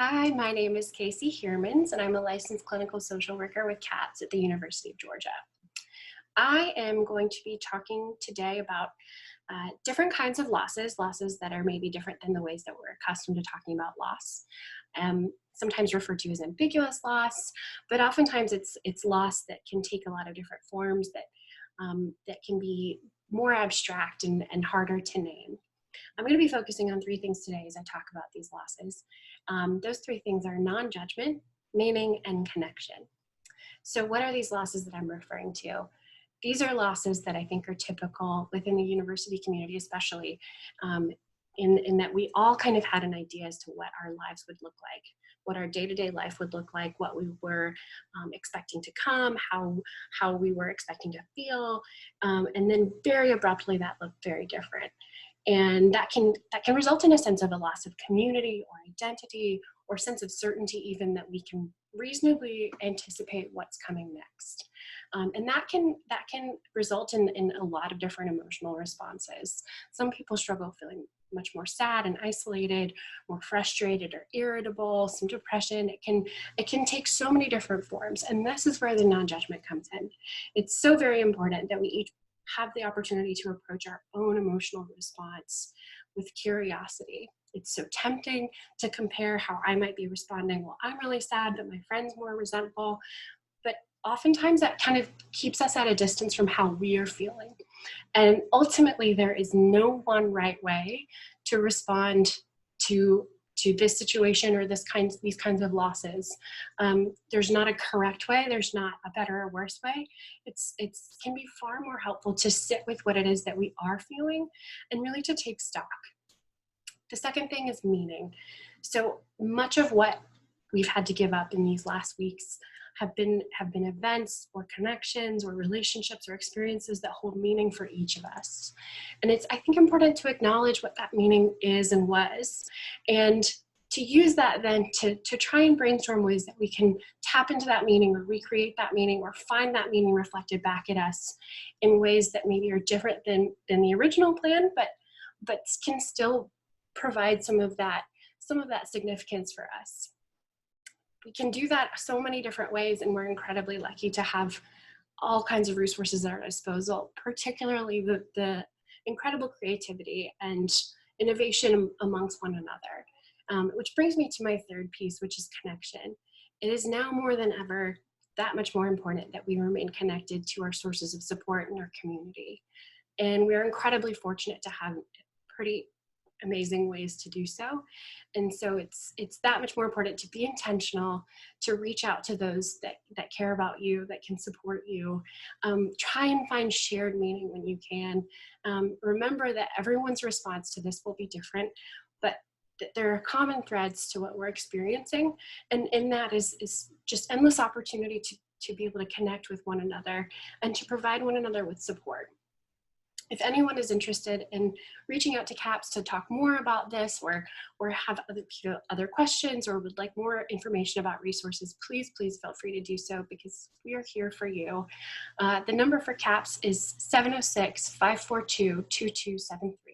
Hi, my name is Casey Heermans, and I'm a licensed clinical social worker with CATS at the University of Georgia. I am going to be talking today about different kinds of losses that are maybe different than the ways that we're accustomed to talking about loss. Sometimes referred to as ambiguous loss, but oftentimes it's loss that can take a lot of different forms that can be more abstract and harder to name. I'm going to be focusing on three things today as I talk about these losses. Those three things are non-judgment, meaning, and connection. So what are these losses that I'm referring to? These are losses that I think are typical within the university community, especially in that we all kind of had an idea as to what our lives would look like, what our day-to-day life would look like, what we were expecting to come, how we were expecting to feel, and then very abruptly that looked very different. And that can result in a sense of a loss of community or identity or sense of certainty even that we can reasonably anticipate what's coming next. And that can result in a lot of different emotional responses. Some people struggle feeling much more sad and isolated, more frustrated or irritable, some depression. It can take so many different forms. And this is where the non-judgment comes in. It's so very important that we each have the opportunity to approach our own emotional response with curiosity. It's so tempting to compare how I might be responding. Well, I'm really sad, but my friend's more resentful. But oftentimes that kind of keeps us at a distance from how we are feeling. And ultimately, there is no one right way to respond to this situation or these kinds of losses. There's not a correct way. There's not a better or worse way. It can be far more helpful to sit with what it is that we are feeling and really to take stock. The second thing is meaning. So much of what we've had to give up in these last weeks have been events or connections or relationships or experiences that hold meaning for each of us. And it's, I think, important to acknowledge what that meaning is and was, and to use that then to try and brainstorm ways that we can tap into that meaning or recreate that meaning or find that meaning reflected back at us in ways that maybe are different than the original plan, but can still provide some of that significance for us. We can do that so many different ways, and we're incredibly lucky to have all kinds of resources at our disposal, particularly the incredible creativity and innovation amongst one another. Which brings me to my third piece, which is connection. It is now more than ever that much more important that we remain connected to our sources of support in our community. And we're incredibly fortunate to have pretty amazing ways to do so. And so it's that much more important to be intentional, to reach out to those that care about you, that can support you. Try and find shared meaning when you can. Remember that everyone's response to this will be different, but that there are common threads to what we're experiencing. And in that is just endless opportunity to be able to connect with one another and to provide one another with support. If anyone is interested in reaching out to CAPS to talk more about this or have other questions or would like more information about resources, please feel free to do so because we are here for you. The number for CAPS is 706-542-2273.